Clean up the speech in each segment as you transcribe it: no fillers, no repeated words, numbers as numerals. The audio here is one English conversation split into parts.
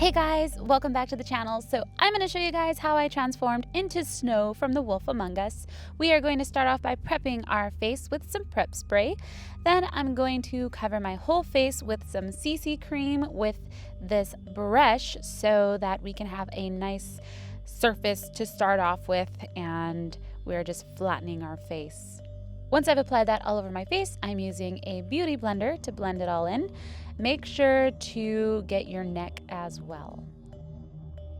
Hey guys, welcome back to the channel. So I'm going to show you guys how I transformed into Snow from The Wolf Among Us. We are going to start off by prepping our face with some prep spray. Then I'm going to cover my whole face with some CC cream with this brush so that we can have a nice surface to start off with, and we're just flattening our face. Once I've applied that all over my face, I'm using a beauty blender to blend it all in. Make sure to get your neck as well.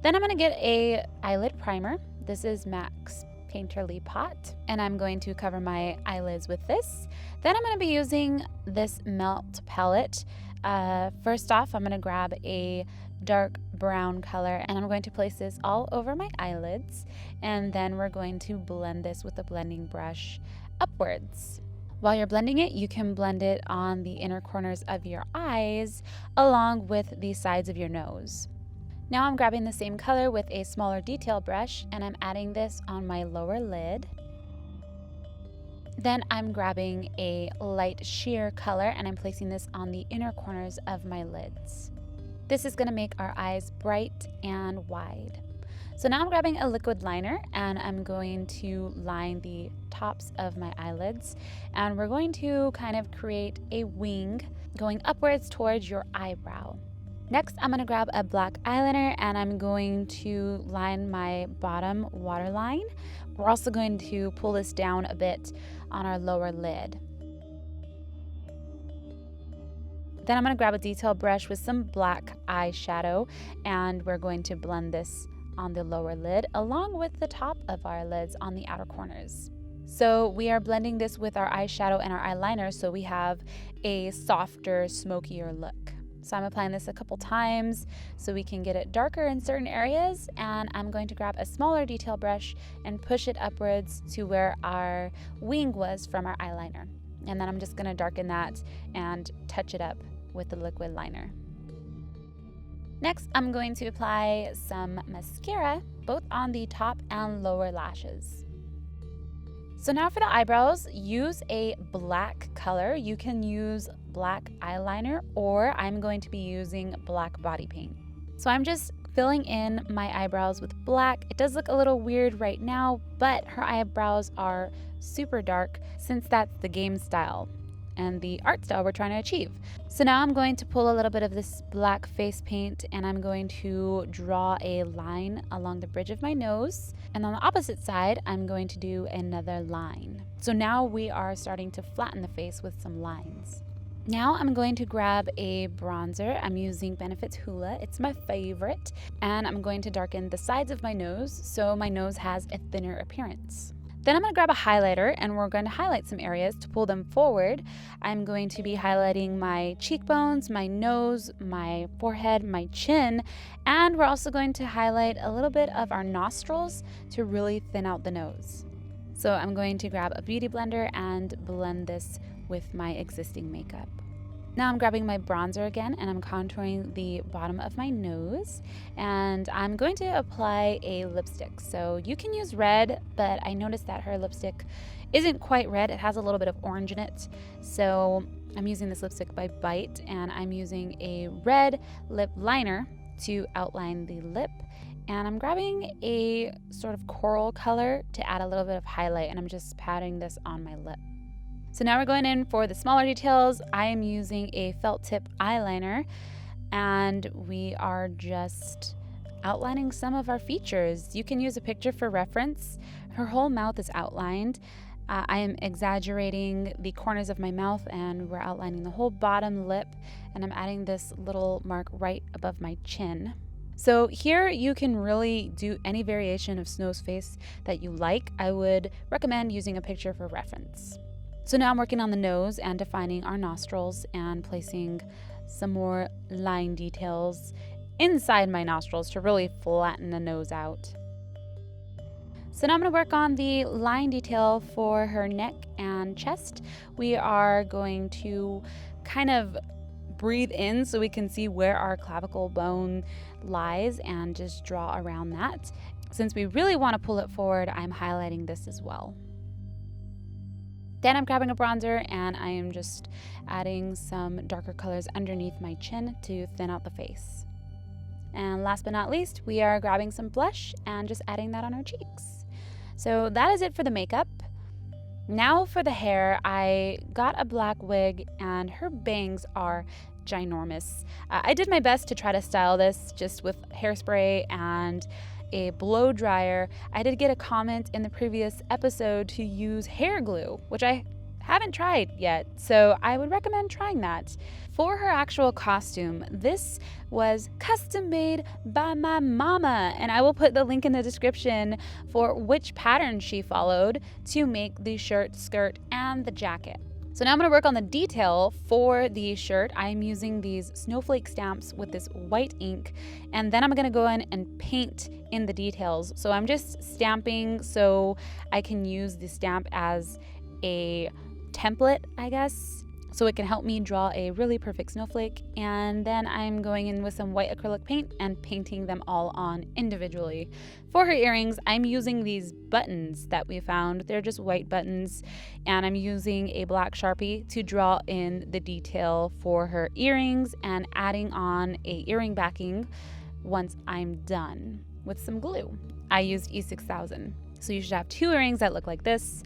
Then I'm going to get a eyelid primer. This is MAC's Painterly Pot, and I'm going to cover my eyelids with this. Then I'm going to be using this melt palette. First off, I'm going to grab a dark brown color, and I'm going to place this all over my eyelids, and then we're going to blend this with a blending brush upwards. While you're blending it, you can blend it on the inner corners of your eyes along with the sides of your nose. Now I'm grabbing the same color with a smaller detail brush, and I'm adding this on my lower lid. Then I'm grabbing a light sheer color, and I'm placing this on the inner corners of my lids. This is going to make our eyes bright and wide. So now I'm grabbing a liquid liner, and I'm going to line the tops of my eyelids, and we're going to kind of create a wing going upwards towards your eyebrow. Next, I'm going to grab a black eyeliner, and I'm going to line my bottom waterline. We're also going to pull this down a bit on our lower lid. Then I'm going to grab a detail brush with some black eyeshadow, and we're going to blend this on the lower lid along with the top of our lids on the outer corners. So we are blending this with our eyeshadow and our eyeliner so we have a softer, smokier look. So I'm applying this a couple times so we can get it darker in certain areas, and I'm going to grab a smaller detail brush and push it upwards to where our wing was from our eyeliner. And then I'm just going to darken that and touch it up with the liquid liner. Next, I'm going to apply some mascara, both on the top and lower lashes. So now for the eyebrows, use a black color. You can use black eyeliner, or I'm going to be using black body paint. So I'm just filling in my eyebrows with black. It does look a little weird right now, but her eyebrows are super dark since that's the game style and the art style we're trying to achieve. So now I'm going to pull a little bit of this black face paint, and I'm going to draw a line along the bridge of my nose. And on the opposite side, I'm going to do another line. So now we are starting to flatten the face with some lines. Now I'm going to grab a bronzer. I'm using Benefit's Hoola. It's my favorite. And I'm going to darken the sides of my nose so my nose has a thinner appearance. Then I'm going to grab a highlighter, and we're going to highlight some areas to pull them forward. I'm going to be highlighting my cheekbones, my nose, my forehead, my chin, and we're also going to highlight a little bit of our nostrils to really thin out the nose. So I'm going to grab a beauty blender and blend this with my existing makeup. Now I'm grabbing my bronzer again, and I'm contouring the bottom of my nose, and I'm going to apply a lipstick. So you can use red, but I noticed that her lipstick isn't quite red. It has a little bit of orange in it. So I'm using this lipstick by Bite, and I'm using a red lip liner to outline the lip. And I'm grabbing a sort of coral color to add a little bit of highlight, and I'm just patting this on my lip. So now we're going in for the smaller details. I am using a felt tip eyeliner, and we are just outlining some of our features. You can use a picture for reference. Her whole mouth is outlined. I am exaggerating the corners of my mouth, and we're outlining the whole bottom lip, and I'm adding this little mark right above my chin. So here you can really do any variation of Snow's face that you like. I would recommend using a picture for reference. So now I'm working on the nose and defining our nostrils and placing some more line details inside my nostrils to really flatten the nose out. So now I'm going to work on the line detail for her neck and chest. We are going to kind of breathe in so we can see where our clavicle bone lies and just draw around that. Since we really want to pull it forward, I'm highlighting this as well. Then I'm grabbing a bronzer, and I am just adding some darker colors underneath my chin to thin out the face. And last but not least, we are grabbing some blush and just adding that on our cheeks. So that is it for the makeup. Now for the hair, I got a black wig and her bangs are ginormous. I did my best to try to style this just with hairspray and a blow dryer. I did get a comment in the previous episode to use hair glue, which I haven't tried yet, so I would recommend trying that. For her actual costume, this was custom made by my mama, and I will put the link in the description for which pattern she followed to make the shirt, skirt, and the jacket. So now I'm going to work on the detail for the shirt. I'm using these snowflake stamps with this white ink, and then I'm going to go in and paint in the details. So I'm just stamping so I can use the stamp as a template, I guess, so it can help me draw a really perfect snowflake. And then I'm going in with some white acrylic paint and painting them all on individually. For her earrings, I'm using these buttons that we found. They're just white buttons, and I'm using a black Sharpie to draw in the detail for her earrings and adding on a earring backing once I'm done with some glue. I used E6000. So you should have 2 earrings that look like this.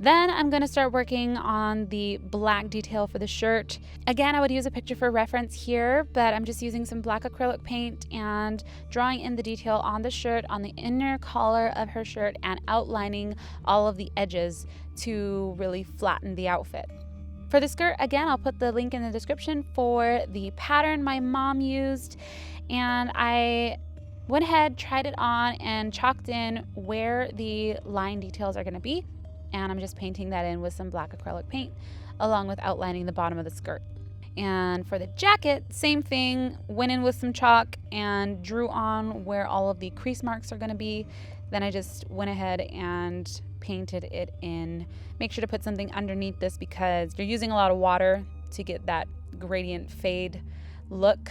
Then I'm going to start working on the black detail for the shirt. Again, I would use a picture for reference here, but I'm just using some black acrylic paint and drawing in the detail on the shirt, on the inner collar of her shirt, and outlining all of the edges to really flatten the outfit. For the skirt, again, I'll put the link in the description for the pattern my mom used, and I went ahead, tried it on, and chalked in where the line details are going to be. And I'm just painting that in with some black acrylic paint along with outlining the bottom of the skirt. And for the jacket, same thing, went in with some chalk and drew on where all of the crease marks are going to be. Then I just went ahead and painted it in. Make sure to put something underneath this because you're using a lot of water to get that gradient fade look,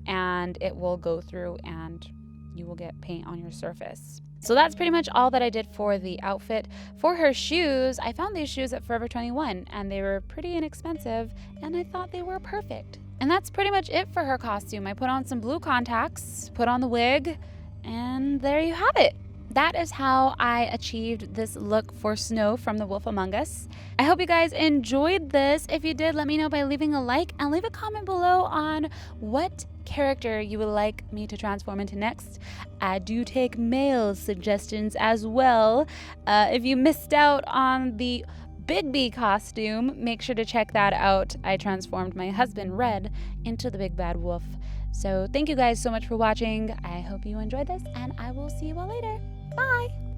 and it will go through and you will get paint on your surface. So that's pretty much all that I did for the outfit. For her shoes, I found these shoes at Forever 21 and they were pretty inexpensive and I thought they were perfect. And that's pretty much it for her costume. I put on some blue contacts, put on the wig, and there you have it. That is how I achieved this look for Snow from The Wolf Among Us. I hope you guys enjoyed this. If you did, let me know by leaving a like and leave a comment below on what character you would like me to transform into next. I do take male suggestions as well. If you missed out on the Big B costume, make sure to check that out. I transformed my husband, Red, into the Big Bad Wolf. So thank you guys so much for watching. I hope you enjoyed this, and I will see you all later. Bye!